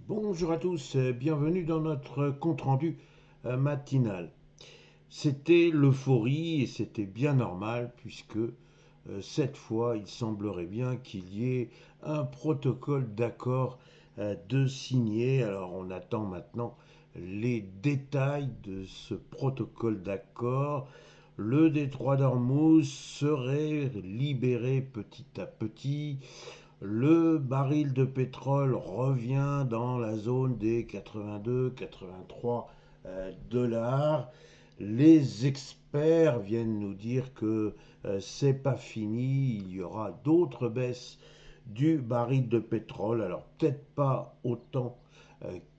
Bonjour à tous, bienvenue dans notre compte-rendu matinal. C'était l'euphorie et c'était bien normal puisque cette fois il semblerait bien qu'il y ait un protocole d'accord de signer. Alors on attend maintenant les détails de ce protocole d'accord. Le détroit d'Ormuz serait libéré petit à petit. Le baril de pétrole revient dans la zone des 82-83 dollars. Les experts viennent nous dire que c'est pas fini, il y aura d'autres baisses du baril de pétrole. Alors peut-être pas autant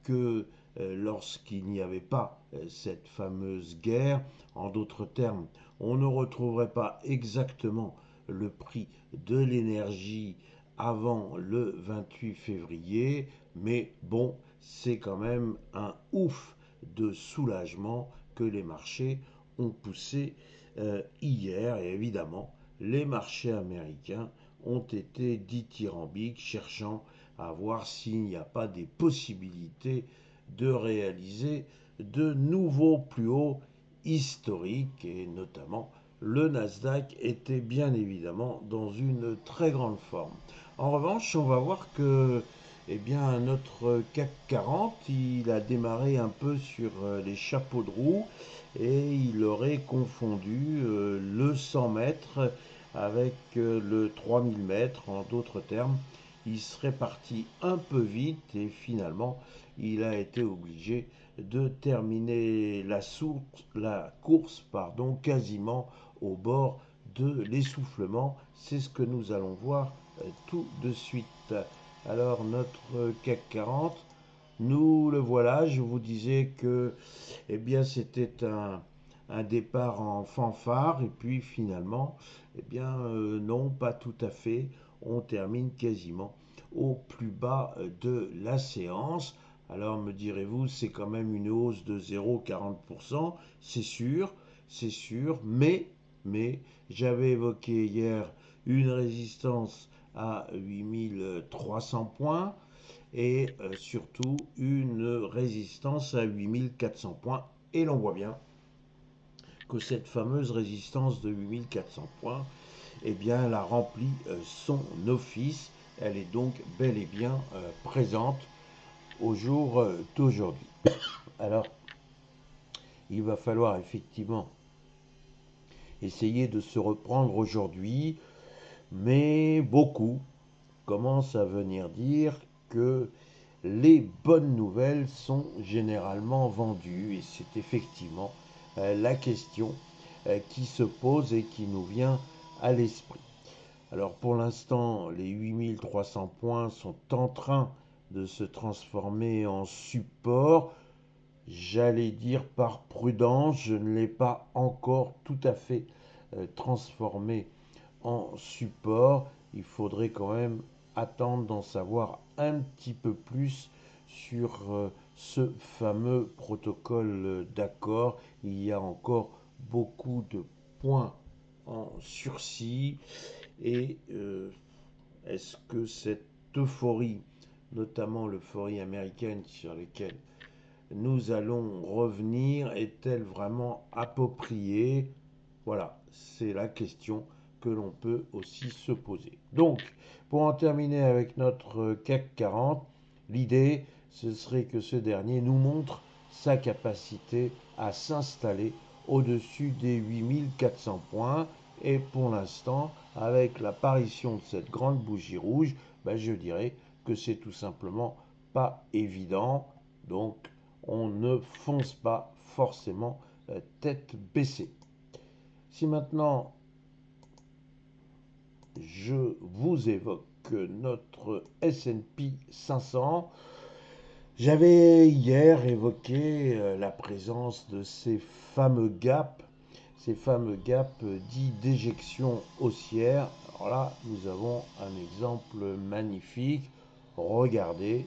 que lorsqu'il n'y avait pas cette fameuse guerre. En d'autres termes, on ne retrouverait pas exactement le prix de l'énergie avant le 28 février, mais bon, c'est quand même un ouf de soulagement que les marchés ont poussé hier, et évidemment, les marchés américains ont été dithyrambiques, cherchant à voir s'il n'y a pas des possibilités de réaliser de nouveaux plus hauts historiques, et notamment le Nasdaq était bien évidemment dans une très grande forme. En revanche, on va voir que eh bien, notre CAC 40, il a démarré un peu sur les chapeaux de roue et il aurait confondu le 100 mètres avec le 3000 mètres. En d'autres termes, il serait parti un peu vite et finalement, il a été obligé de terminer la course quasiment au bord de l'essoufflement. C'est ce que nous allons voir tout de suite. Alors notre CAC 40, nous le voilà. Je vous disais que eh bien, c'était un départ en fanfare et puis finalement, eh bien, non, pas tout à fait. On termine quasiment au plus bas de la séance. Alors me direz-vous, c'est quand même une hausse de 0,40%, c'est sûr, mais j'avais évoqué hier une résistance à 8300 points et surtout une résistance à 8400 points. Et l'on voit bien que cette fameuse résistance de 8400 points, eh bien, elle a rempli son office. Elle est donc bel et bien présente au jour d'aujourd'hui. Alors, il va falloir effectivement essayer de se reprendre aujourd'hui, mais beaucoup commencent à venir dire que les bonnes nouvelles sont généralement vendues et c'est effectivement la question qui se pose et qui nous vient à l'esprit. Alors pour l'instant, les 8300 points sont en train de se transformer en support. J'allais dire par prudence, je ne l'ai pas encore tout à fait transformé en support. Il faudrait quand même attendre d'en savoir un petit peu plus sur ce fameux protocole d'accord. Il y a encore beaucoup de points en sursis et est-ce que cette euphorie, notamment l'euphorie américaine sur laquelle nous allons revenir, est-elle vraiment appropriée? Voilà, c'est la question que l'on peut aussi se poser. Donc, pour en terminer avec notre CAC 40, l'idée, ce serait que ce dernier nous montre sa capacité à s'installer au-dessus des 8400 points. Et pour l'instant, avec l'apparition de cette grande bougie rouge, je dirais que c'est tout simplement pas évident. Donc, on ne fonce pas forcément tête baissée. Si maintenant je vous évoque notre S&P 500, j'avais hier évoqué la présence de ces fameux gaps dits d'éjection haussière. Alors là, nous avons un exemple magnifique. Regardez,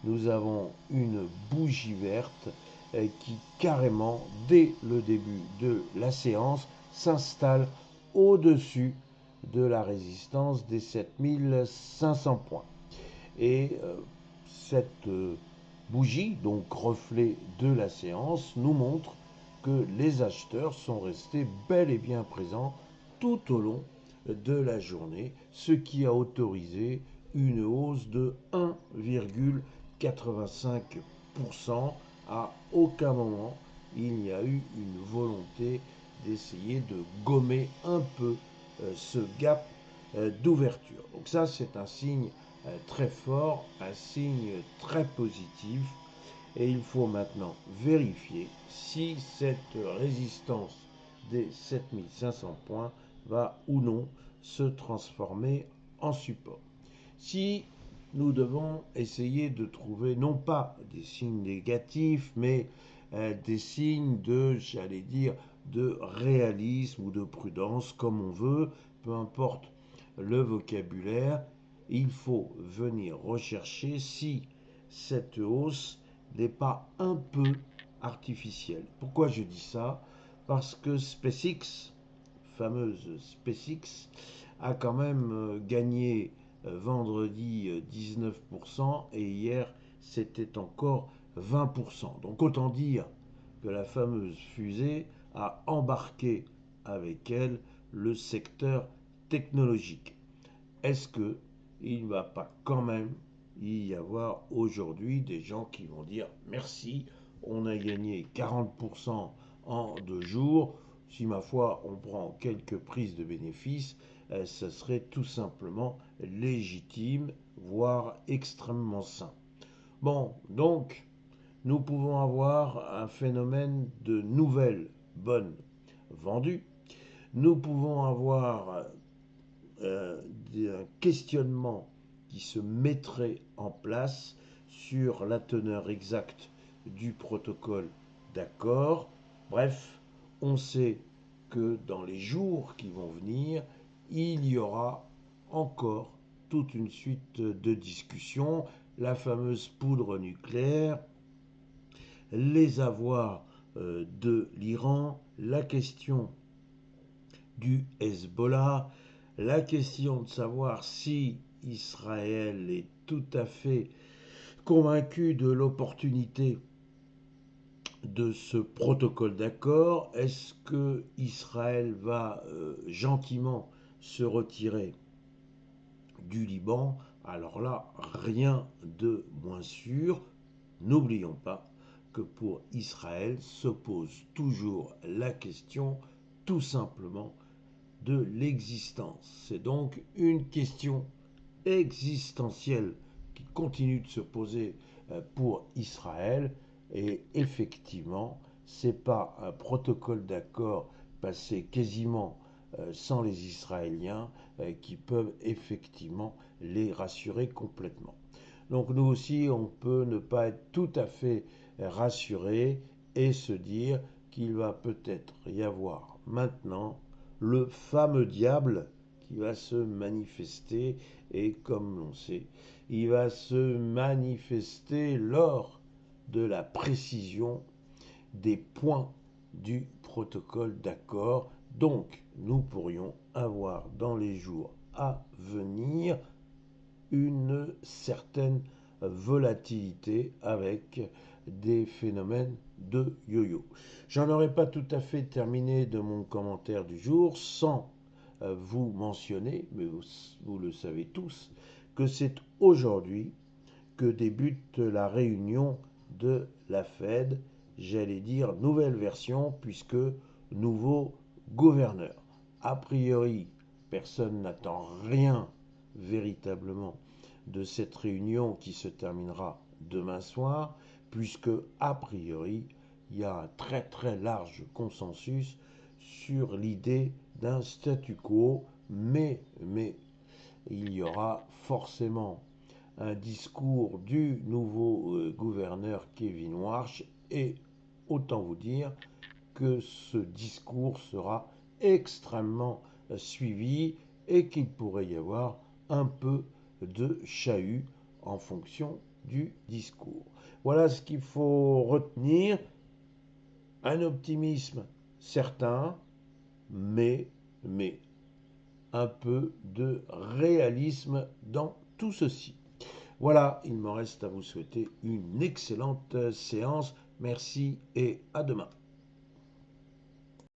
nous avons une bougie verte qui carrément, dès le début de la séance, s'installe au-dessus de la résistance des 7500 points. Et cette bougie, donc reflet de la séance, nous montre que les acheteurs sont restés bel et bien présents tout au long de la journée, ce qui a autorisé une hausse de 1,85%. À aucun moment il n'y a eu une volonté d'essayer de gommer un peu ce gap d'ouverture. Donc ça, c'est un signe très fort, un signe très positif. Et il faut maintenant vérifier si cette résistance des 7500 points va ou non se transformer en support. Si nous devons essayer de trouver non pas des signes négatifs, mais des signes de, j'allais dire, de réalisme ou de prudence, comme on veut, peu importe le vocabulaire, il faut venir rechercher si cette hausse n'est pas un peu artificielle. Pourquoi je dis ça? Parce que SpaceX, fameuse SpaceX, a quand même gagné vendredi 19% et hier c'était encore 20%. Donc autant dire que la fameuse fusée a embarqué avec elle le secteur technologique. Est-ce que il ne va pas quand même y avoir aujourd'hui des gens qui vont dire merci, on a gagné 40% en 2 jours, si ma foi on prend quelques prises de bénéfices, ce serait tout simplement légitime, voire extrêmement sain. Bon, donc nous pouvons avoir un phénomène de nouvelles bonnes vendues, nous pouvons avoir un questionnement qui se mettrait en place sur la teneur exacte du protocole d'accord. Bref, on sait que dans les jours qui vont venir, il y aura encore toute une suite de discussions, la fameuse poudre nucléaire, les avoirs de l'Iran, la question du Hezbollah, la question de savoir si Israël est tout à fait convaincu de l'opportunité de ce protocole d'accord. Est-ce que Israël va gentiment se retirer du Liban? Alors là, rien de moins sûr. N'oublions pas que pour Israël se pose toujours la question tout simplement de l'existence. C'est donc une question existentielle qui continue de se poser pour Israël. Et effectivement, ce n'est pas un protocole d'accord passé quasiment sans les Israéliens qui peuvent effectivement les rassurer complètement. Donc nous aussi, on peut ne pas être tout à fait rassuré et se dire qu'il va peut-être y avoir maintenant le fameux diable qui va se manifester, et comme l'on sait, il va se manifester lors de la précision des points du protocole d'accord. Donc nous pourrions avoir dans les jours à venir une certaine volatilité avec des phénomènes de yo-yo. J'en aurais pas tout à fait terminé de mon commentaire du jour sans vous mentionner, mais vous le savez tous, que c'est aujourd'hui que débute la réunion de la Fed, j'allais dire nouvelle version puisque nouveau gouverneur. A priori, personne n'attend rien véritablement de cette réunion qui se terminera demain soir, puisque a priori, il y a un très très large consensus sur l'idée d'un statu quo, mais il y aura forcément un discours du nouveau gouverneur Kevin Warsh, et autant vous dire que ce discours sera extrêmement suivi et qu'il pourrait y avoir un peu de chahut en fonction du discours. Voilà ce qu'il faut retenir. Un optimisme certain, mais un peu de réalisme dans tout ceci. Voilà, il me reste à vous souhaiter une excellente séance. Merci et à demain.